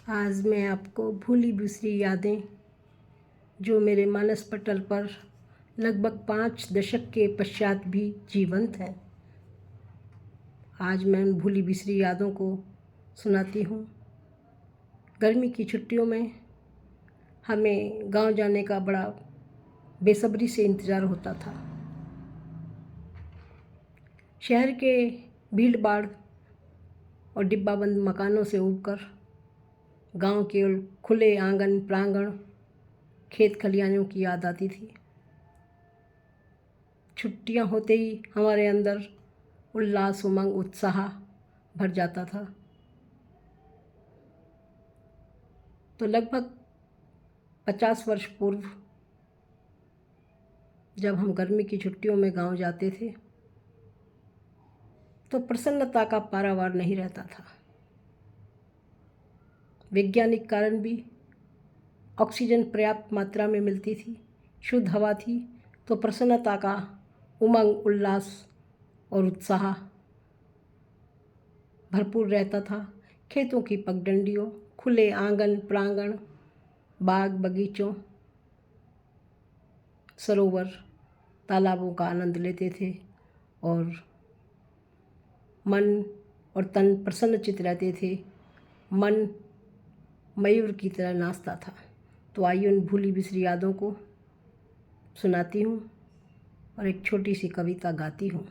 आज मैं आपको भूली बिसरी यादें जो मेरे मानस पटल पर लगभग 5 दशक के पश्चात भी जीवंत हैं, आज मैं उन भूली बिसरी यादों को सुनाती हूँ। गर्मी की छुट्टियों में हमें गांव जाने का बड़ा बेसब्री से इंतज़ार होता था। शहर के भीड़ भाड़ और डिब्बाबंद मकानों से उबकर गांव के खुले आंगन प्रांगण खेत खलिहानों की याद आती थी। छुट्टियां होते ही हमारे अंदर उल्लास उमंग उत्साह भर जाता था। तो लगभग 50 वर्ष पूर्व जब हम गर्मी की छुट्टियों में गांव जाते थे तो प्रसन्नता का पारावार नहीं रहता था। वैज्ञानिक कारण भी ऑक्सीजन पर्याप्त मात्रा में मिलती थी, शुद्ध हवा थी, तो प्रसन्नता का उमंग उल्लास और उत्साह भरपूर रहता था। खेतों की पगडंडियों, खुले आंगन प्रांगण, बाग बगीचों, सरोवर, तालाबों का आनंद लेते थे और मन और तन प्रसन्नचित्त रहते थे। मन मयूर की तरह नाचता था। तो आइए उन भूली बिसरी यादों को सुनाती हूँ और एक छोटी सी कविता गाती हूँ।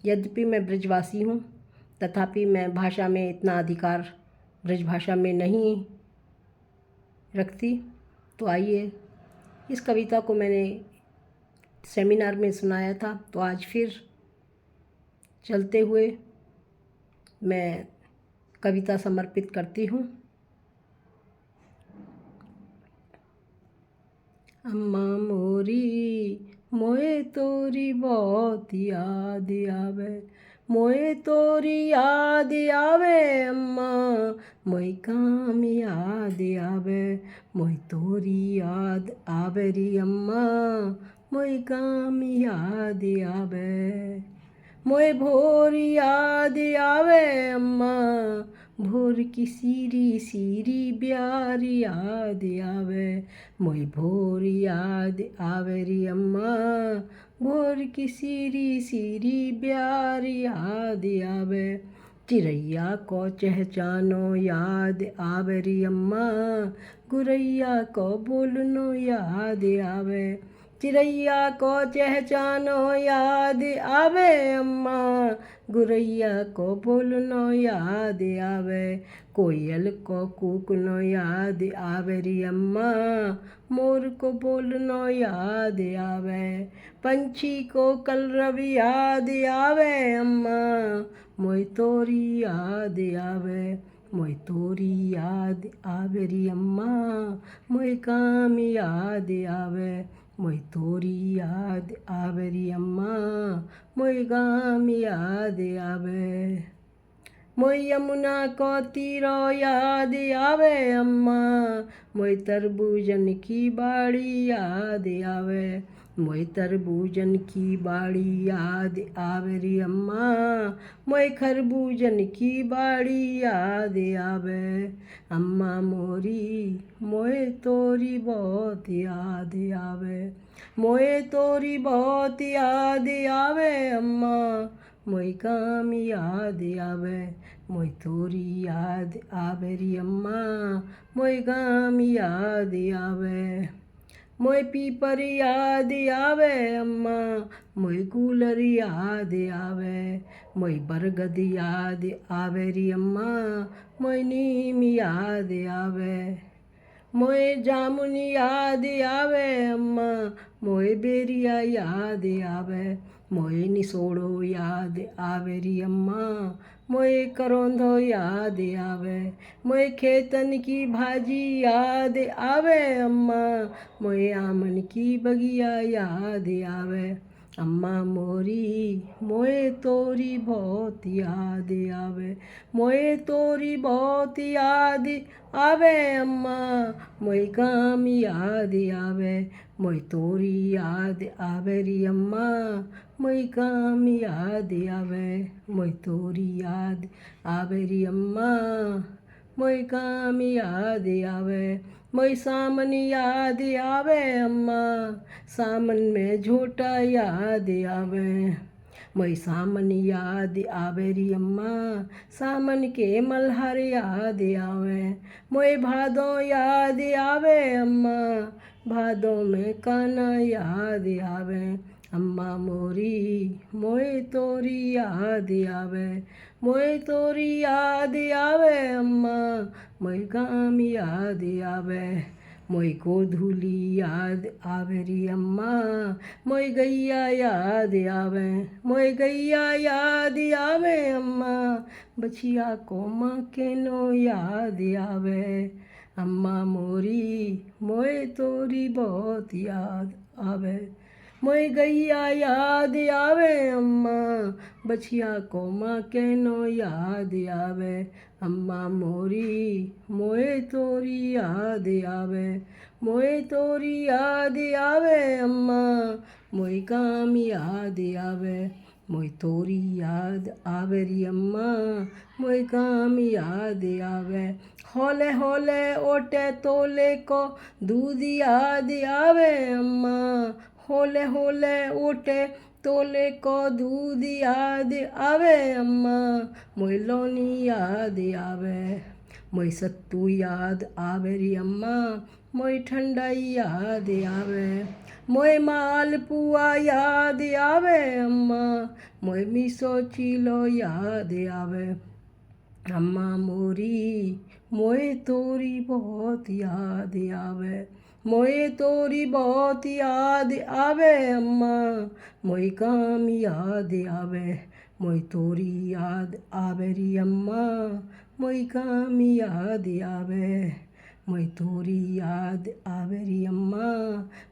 यद्यपि मैं ब्रजवासी हूँ, तथापि मैं भाषा में इतना अधिकार ब्रज भाषा में नहीं रखती। तो आइए, इस कविता को मैंने सेमिनार में सुनाया था, तो आज फिर चलते हुए मैं कविता समर्पित करती हूँ। अम्मा मोरी मोए तोरी बहुत याद आवे, मोए तोरी याद आवे अम्मा, मोई काम याद आवे, मोई तोरी याद आवे री अम्मा, मोई काम याद आवे, मोए भोर याद आवे अम्मा, भोर की सीरी सीरी ब्यार याद आवे, मोई भोर याद आवे री अम्मा, भोर की सीरी सीरी ब्यार याद आवे, चिड़ैया को चहचानो याद आवे री अम्मा, गुरैया को बोलनो याद आवे, चिड़ैया को चहचानो याद आवे अम्मा, गुरैया को बोलनो याद आवे, कोयल को कूकनो याद आवे री अम्मा, मोर को बोलनो याद आवे, पंछी को कलरव याद आवे अम्मा, मोई तोरी याद आवे, मोई तोरी याद आवे री अम्मा, मोई काम याद आवे, मोई तोरी याद आवे री अम्मा, मोई गाम याद आवे, मोई यमुना को तीरो याद आवे अम्मा, मोई तरबूजन की बाड़ी याद आवे, मोई तरबूजन की बाड़ी याद आवे री अम्मा, मोई खरबूजन की बाड़ी याद आवे, अम्मा मोरी मोए तोरी बहुत याद आवे, मोए तोरी बहुत याद आवे अम्मा, मोई काम याद आवे, मोई तोरी याद आवे री अम्मा, मोई गाम याद आवे, मोई पीपर याद आवे अम्मा, मोई कूलर याद आवे, मोई बरगद याद आवे री अम्मा, मोई नीम याद आवे, मोए जामुन याद आवे अम्मा, मोए बेरिया याद आवे, मोए निसोड़ो याद आवे री अम्मा, मोए करौंधो याद आवे, मोए खेतन की भाजी याद आवे अम्मा, मोए आमन की बगिया याद आवे, अम्मा मोरी मोए तोरी बहुत याद आवे, मोए तोरी बहुत याद आवे अम्मा, मोई काम याद आवे, मोई तोरी याद आवे री अम्मा, मोई काम याद आवे, मोई तोरी याद आवे री अम्मा, मोई काम याद आवे। मोई सामन याद आवे अम्मा, सामन में झूठा याद आवे। मोई सामन याद आवे री अम्मा, सामन के मल्हार याद आवे। मोई भादों याद आवे अम्मा, भादों में काना याद आवे। अम्मा मोरी मोए तोरी याद आवे, मोए तोरी याद आवे अम्मा, मोई गाम याद आवे। मोई गोधूली याद आवे री अम्मा, मोई गैया याद आवे। मोई गैया याद आवे अम्मा, बछिया को माँ के नो याद आवे। अम्मा मोरी मोए तोरी बहुत याद आवे। मोई गैया याद आवे अम्मा, बछिया को माँ के नो याद आवे। अम्मा मोरी मोए तोरी याद आवे, मोए तोरी याद आवे अम्मा, मोई काम याद आवे। मोई तोरी याद आवे री अम्मा, मोई काम याद आवे। होले होले ओटे तोले को दूध याद आवे अम्मा, होले होले ओटे तोले को दूध याद आवे अम्मा, मोई लोनी याद आवे। मोई सत्तू याद आवे री अम्मा, मोई ठंडाई याद आवे। मोई मालपुआ याद आवे अम्मा, मोई मिसो चीलो याद आवे। अम्मा मोरी मोए तोरी बहुत याद आवे, मोए तोरी बहुत याद आवे अम्मा, मोई काम याद आवे। मोई तोरी याद आवे री अम्मा, मोई काम याद आवे। मोई तोरी याद आवे री अम्मा,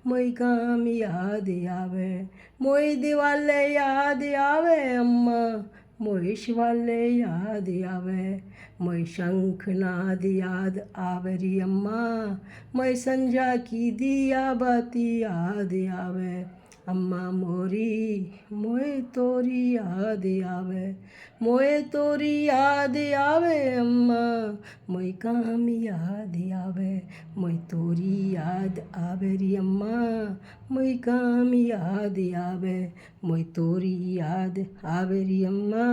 मोई काम याद आवे। मोई दिवाले याद आवे अम्मा, मोई शिवाले याद आवे। मोई शंखनाद याद आवे री अम्मा, मोई संझा की दिया बाती याद आवे। अम्मा मोरी मोए तोरी याद आवे, मोए तोरी याद आवे अम्मा, मोई काम याद आवे। मोई तोरी याद आवे री अम्मा, मोई काम याद आवे। मोई तोरी याद आवे री अम्मा,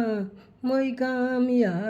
मोई काम याद